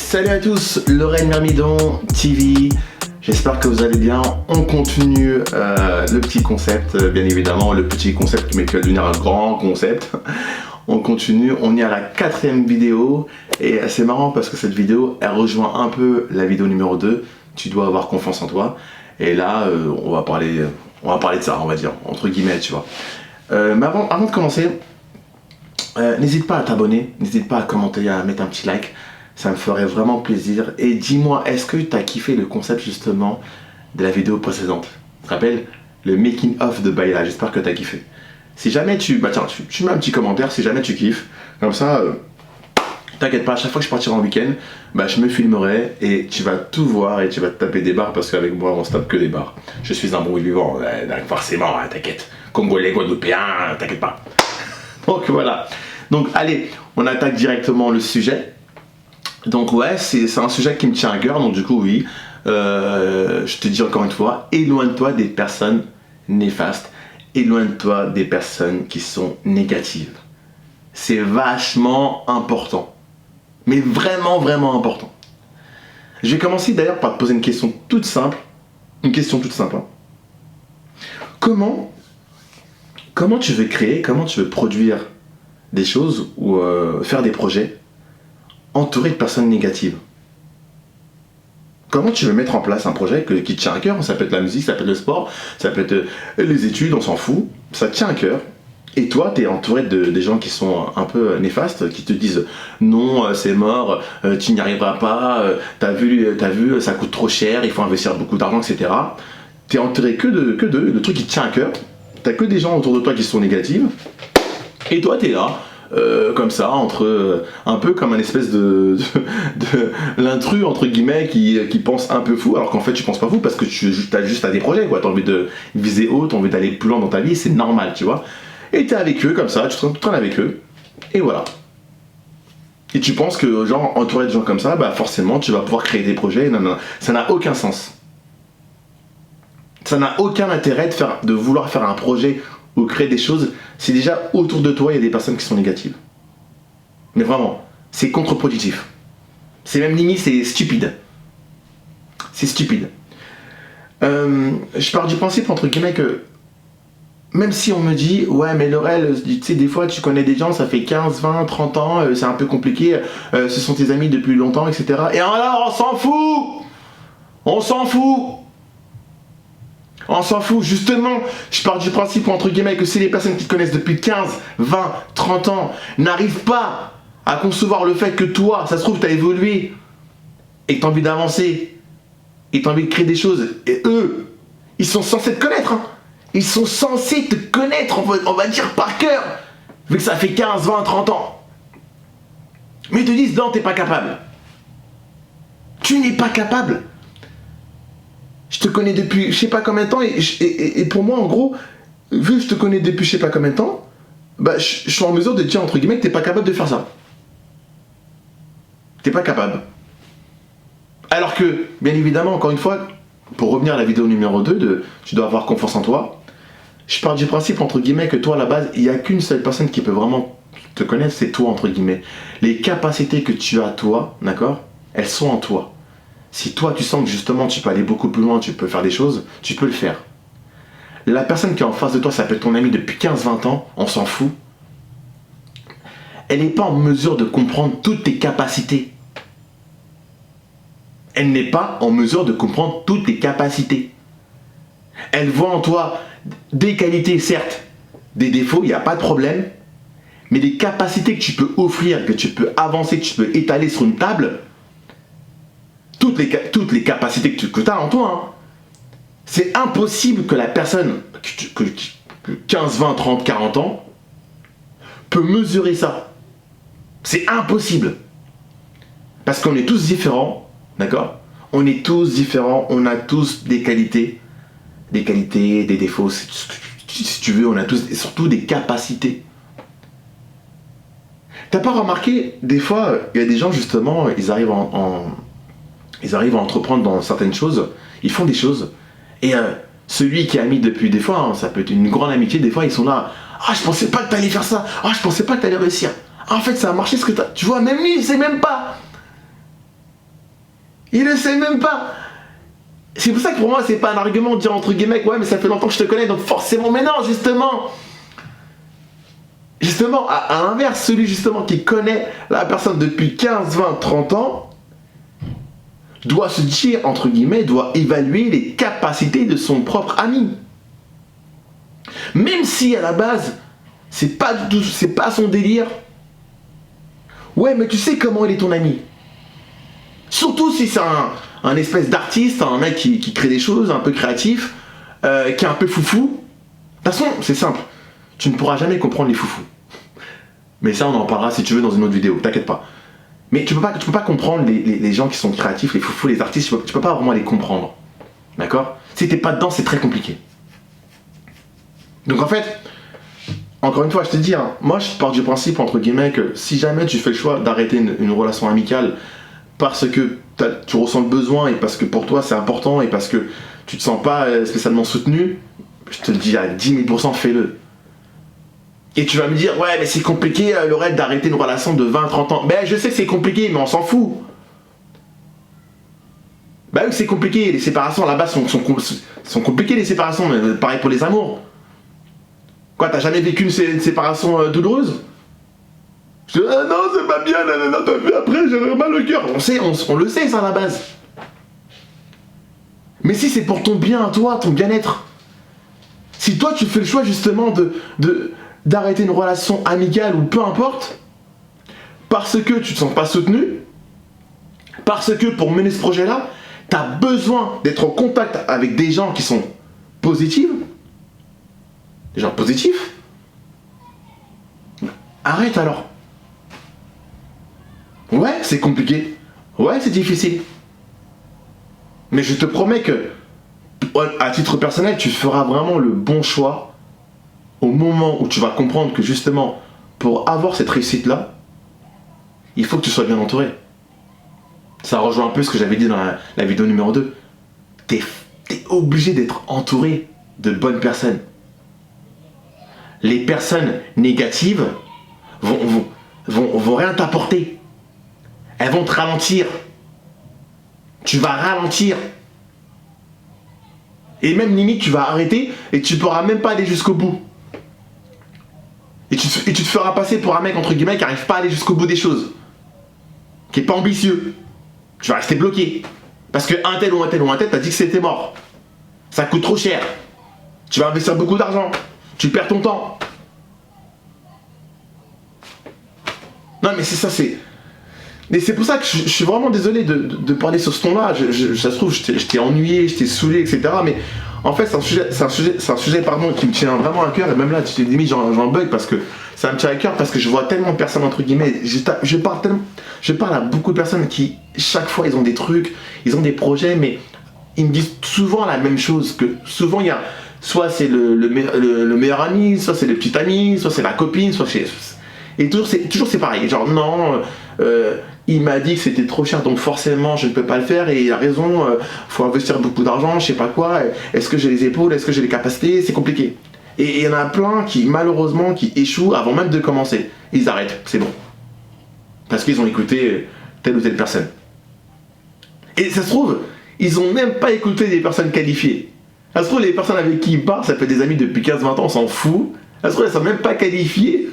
Salut à tous, Lorraine Myrmidon TV. J'espère que vous allez bien. On continue le petit concept, bien évidemment, le petit concept mais qui va devenir un grand concept. On continue, on est à la 4e vidéo et c'est marrant parce que cette vidéo, elle rejoint un peu la vidéo numéro 2. Tu dois avoir confiance en toi. Et là, on va parler de ça, on va dire, entre guillemets, tu vois. Mais avant de commencer, n'hésite pas à t'abonner, n'hésite pas à commenter, à mettre un petit like. Ça me ferait vraiment plaisir. Et dis-moi, est-ce que tu as kiffé le concept justement de la vidéo précédente? Tu te rappelles? Le making of de Baila, j'espère que tu as kiffé. Si jamais tu mets un petit commentaire, si jamais tu kiffes. Comme ça, t'inquiète pas, à chaque fois que je partirai en week-end, je me filmerai et tu vas tout voir et tu vas te taper des barres parce qu'avec moi, on se tape que des barres. Je suis un bon vivant, forcément, t'inquiète. Congolais, Guadeloupéen, t'inquiète pas. Donc voilà. Donc allez, on attaque directement le sujet. Donc ouais, c'est un sujet qui me tient à cœur, donc du coup oui, je te dis encore une fois, éloigne-toi des personnes néfastes, éloigne-toi des personnes qui sont négatives. C'est vachement important, mais vraiment vraiment important. Je vais commencer d'ailleurs par te poser une question toute simple, hein. Comment tu veux créer, comment tu veux produire des choses ou faire des projets entouré de personnes négatives? Comment tu veux mettre en place un projet qui te tient à cœur? Ça peut être la musique, ça peut être le sport, ça peut être les études, on s'en fout. Ça te tient à cœur. Et toi, tu es entouré des gens qui sont un peu néfastes, qui te disent non, c'est mort, tu n'y arriveras pas, t'as vu, ça coûte trop cher, il faut investir beaucoup d'argent, etc. Tu es entouré que de trucs qui te tiennent à cœur. T'as que des gens autour de toi qui sont négatifs. Et toi, tu es là. Comme ça, un peu comme un espèce de l'intrus entre guillemets qui pense un peu fou, alors qu'en fait tu penses pas fou parce que tu as juste à des projets, quoi. T'as envie de viser haut, t'as envie d'aller plus loin dans ta vie, c'est normal, tu vois. Et t'es avec eux comme ça, tu traînes avec eux, et voilà. Et tu penses que genre entouré de gens comme ça, forcément tu vas pouvoir créer des projets. Non, ça n'a aucun sens. Ça n'a aucun intérêt de vouloir faire un projet ou créer des choses, si déjà autour de toi il y a des personnes qui sont négatives. Mais vraiment, c'est contre-productif. C'est même limite, c'est stupide. C'est stupide. Je pars du principe entre guillemets que même si on me dit ouais mais Laurel, tu sais des fois tu connais des gens, ça fait 15, 20, 30 ans, c'est un peu compliqué, ce sont tes amis depuis longtemps, etc. Et alors on s'en fout. On s'en fout. On s'en fout, justement, je pars du principe, entre guillemets, que si les personnes qui te connaissent depuis 15, 20, 30 ans n'arrivent pas à concevoir le fait que toi, ça se trouve, tu as évolué et que tu as envie d'avancer et tu as envie de créer des choses, et eux, ils sont censés te connaître, hein. Ils sont censés te connaître, on va dire par cœur, vu que ça fait 15, 20, 30 ans. Mais ils te disent, non, t'es pas capable. Tu n'es pas capable. Je te connais depuis je sais pas combien de temps et pour moi en gros, vu que je te connais depuis je sais pas combien de temps, je suis en mesure de te dire entre guillemets que t'es pas capable de faire ça. T'es pas capable. Alors que, bien évidemment, encore une fois, pour revenir à la vidéo numéro 2 tu dois avoir confiance en toi, je pars du principe entre guillemets que toi à la base, il n'y a qu'une seule personne qui peut vraiment te connaître, c'est toi entre guillemets. Les capacités que tu as toi, d'accord, elles sont en toi. Si toi tu sens que justement tu peux aller beaucoup plus loin, tu peux faire des choses, tu peux le faire. La personne qui est en face de toi, ça peut être ton ami depuis 15-20 ans, on s'en fout. Elle n'est pas en mesure de comprendre toutes tes capacités. Elle n'est pas en mesure de comprendre toutes tes capacités. Elle voit en toi des qualités, certes, des défauts, il n'y a pas de problème, mais des capacités que tu peux offrir, que tu peux avancer, que tu peux étaler sur une table, toutes les capacités que tu as en toi, hein. C'est impossible que la personne que 15, 20, 30, 40 ans peut mesurer ça. C'est impossible. Parce qu'on est tous différents, d'accord? On est tous différents, on a tous des qualités, des défauts, si tu veux, on a tous surtout des capacités. T'as pas remarqué, des fois, il y a des gens justement, ils arrivent à entreprendre dans certaines choses, ils font des choses, et celui qui est ami depuis des fois, hein, ça peut être une grande amitié, des fois ils sont là, ah je pensais pas que t'allais faire ça, ah je pensais pas que t'allais réussir, ah, en fait ça a marché ce que t'as, tu vois, même lui il sait même pas. Il le sait même pas. C'est pour ça que pour moi, c'est pas un argument de dire entre guillemets, ouais, mais ça fait longtemps que je te connais, donc forcément, mais non, justement. Justement, à l'inverse, celui justement qui connaît la personne depuis 15, 20, 30 ans, doit se dire, entre guillemets, doit évaluer les capacités de son propre ami. Même si à la base, c'est pas son délire. Ouais, mais tu sais comment il est ton ami. Surtout si c'est un espèce d'artiste, un mec qui crée des choses, un peu créatif, qui est un peu foufou. De toute façon, c'est simple. Tu ne pourras jamais comprendre les foufous. Mais ça, on en parlera si tu veux dans une autre vidéo, t'inquiète pas. Mais tu peux pas comprendre les gens qui sont créatifs, les foufous, les artistes, tu peux pas vraiment les comprendre. D'accord? Si t'es pas dedans, c'est très compliqué. Donc en fait, encore une fois, je te dis, hein, moi je pars du principe, entre guillemets, que si jamais tu fais le choix d'arrêter une relation amicale parce que tu ressens le besoin et parce que pour toi c'est important et parce que tu te sens pas spécialement soutenu, je te le dis à 10 000%, fais-le. Et tu vas me dire, ouais, mais c'est compliqué, Laurette, d'arrêter une relation de 20-30 ans. Ben, je sais que c'est compliqué, mais on s'en fout. Bah oui, c'est compliqué, les séparations là-bas sont compliquées, les séparations, mais pareil pour les amours. Quoi, t'as jamais vécu une séparation douloureuse? Je dis, ah non, c'est pas bien, nanana, t'as vu, après j'ai mal au cœur. On le sait, ça, à la base. Mais si c'est pour ton bien à toi, ton bien-être, si toi tu fais le choix justement d'arrêter une relation amicale ou peu importe, parce que tu te sens pas soutenu, parce que pour mener ce projet-là, tu as besoin d'être en contact avec des gens qui sont positifs, des gens positifs, arrête alors. Ouais, c'est compliqué. Ouais, c'est difficile. Mais je te promets que, à titre personnel, tu feras vraiment le bon choix au moment où tu vas comprendre que justement, pour avoir cette réussite-là, il faut que tu sois bien entouré. Ça rejoint un peu ce que j'avais dit dans la vidéo numéro 2. T'es obligé d'être entouré de bonnes personnes. Les personnes négatives vont rien t'apporter. Elles vont te ralentir. Tu vas ralentir. Et même limite, tu vas arrêter et tu pourras même pas aller jusqu'au bout. Et tu te feras passer pour un mec, entre guillemets, qui n'arrive pas à aller jusqu'au bout des choses. Qui n'est pas ambitieux. Tu vas rester bloqué. Parce que un tel ou un tel ou un tel t'a dit que c'était mort. Ça coûte trop cher. Tu vas investir beaucoup d'argent. Tu perds ton temps. Non mais c'est ça, c'est... Mais c'est pour ça que je suis vraiment désolé de parler sur ce ton-là. Ça se trouve, je t'ai ennuyé, je t'ai saoulé, etc. Mais en fait, c'est un sujet pardon, qui me tient vraiment à cœur. Et même là, tu t'es limite, j'en bug parce que ça me tient à cœur. Parce que je vois tellement de personnes, entre guillemets. Je parle à beaucoup de personnes qui, chaque fois, ils ont des trucs, ils ont des projets, mais ils me disent souvent la même chose. Que souvent, il y a... Soit c'est le meilleur ami, soit c'est le petit ami, soit c'est la copine, soit c'est... Et toujours c'est pareil. Genre, non... il m'a dit que c'était trop cher donc forcément je ne peux pas le faire et il a raison, faut investir beaucoup d'argent, je sais pas quoi, est-ce que j'ai les épaules, est-ce que j'ai les capacités, c'est compliqué. Et il y en a plein qui malheureusement qui échouent avant même de commencer. Ils arrêtent, c'est bon. Parce qu'ils ont écouté telle ou telle personne. Et ça se trouve, ils ont même pas écouté des personnes qualifiées. Ça se trouve les personnes avec qui ils parlent, ça fait des amis depuis 15-20 ans, on s'en fout. Ça se trouve elles sont même pas qualifiées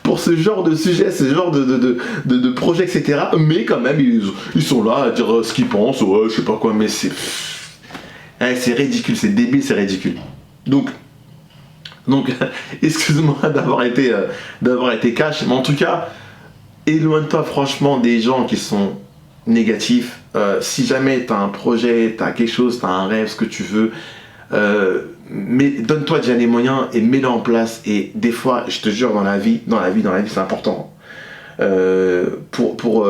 pour ce genre de sujet, ce genre de projet, etc. Mais quand même, ils sont là à dire ce qu'ils pensent, ouais, je sais pas quoi, mais c'est ridicule, c'est débile, c'est ridicule. Donc excuse-moi d'avoir été cash, mais en tout cas, éloigne-toi franchement des gens qui sont négatifs. Si jamais t'as un projet, t'as quelque chose, t'as un rêve, ce que tu veux, mais donne-toi déjà les moyens et mets-le en place. Et des fois, je te jure, dans la vie, c'est important. Pour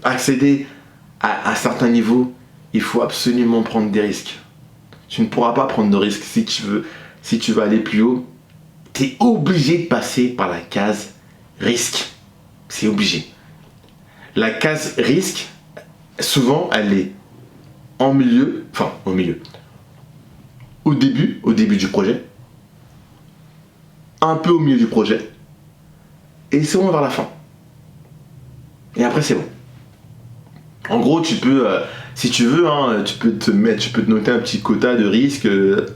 accéder à certains niveaux, il faut absolument prendre des risques. Tu ne pourras pas prendre de risques si tu veux aller plus haut. Tu es obligé de passer par la case risque. C'est obligé. La case risque, souvent, elle est au début du projet, un peu au milieu du projet, et souvent vers la fin. Et après, c'est bon. En gros, tu peux, si tu veux, hein, tu peux te noter un petit quota de risque,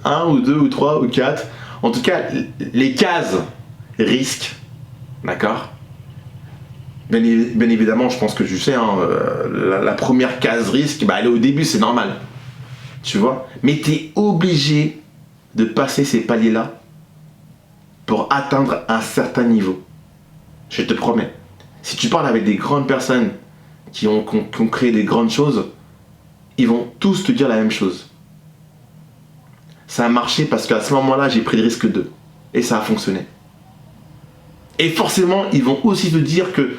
1 ou 2 ou 3 ou 4. En tout cas, les cases risque, d'accord? Bien évidemment, je pense que tu sais, hein, la première case risque, bah, elle est au début, c'est normal. Tu vois? Mais tu es obligé de passer ces paliers-là pour atteindre un certain niveau. Je te promets. Si tu parles avec des grandes personnes qui ont créé des grandes choses, ils vont tous te dire la même chose. Ça a marché parce qu'à ce moment-là, j'ai pris le risque d'eux. Et ça a fonctionné. Et forcément, ils vont aussi te dire que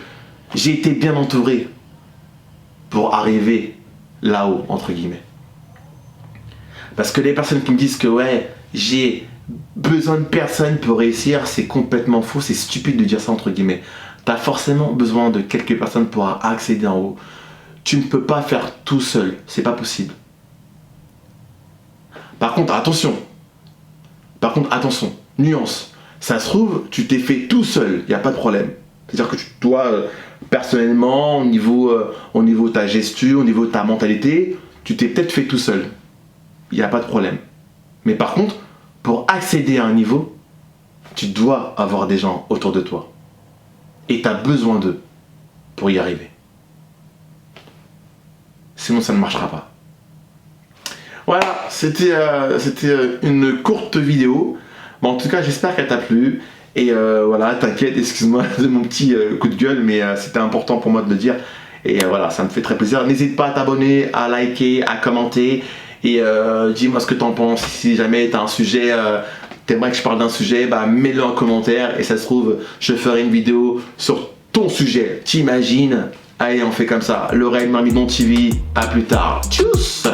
j'ai été bien entouré pour arriver là-haut, entre guillemets. Parce que les personnes qui me disent que ouais, j'ai besoin de personne pour réussir, c'est complètement faux, c'est stupide de dire ça entre guillemets. Tu as forcément besoin de quelques personnes pour accéder en haut. Tu ne peux pas faire tout seul, c'est pas possible. Par contre, attention, nuance. Ça se trouve, tu t'es fait tout seul, il n'y a pas de problème. C'est-à-dire que toi, personnellement, au niveau de ta gestion, au niveau de ta mentalité, tu t'es peut-être fait tout seul. Il n'y a pas de problème. Mais par contre, pour accéder à un niveau, tu dois avoir des gens autour de toi. Et tu as besoin d'eux pour y arriver. Sinon, ça ne marchera pas. Voilà, c'était une courte vidéo. Bon, en tout cas, j'espère qu'elle t'a plu. Et voilà, t'inquiète, excuse-moi de mon petit coup de gueule, mais c'était important pour moi de le dire. Et voilà, ça me fait très plaisir. N'hésite pas à t'abonner, à liker, à commenter. Et dis-moi ce que t'en penses. Si jamais t'as un sujet, t'aimerais que je parle d'un sujet, bah mets-le en commentaire. Et ça se trouve, je ferai une vidéo sur ton sujet. T'imagines? Allez, on fait comme ça. L'oreille Marmidon TV. À plus tard. Tchuss!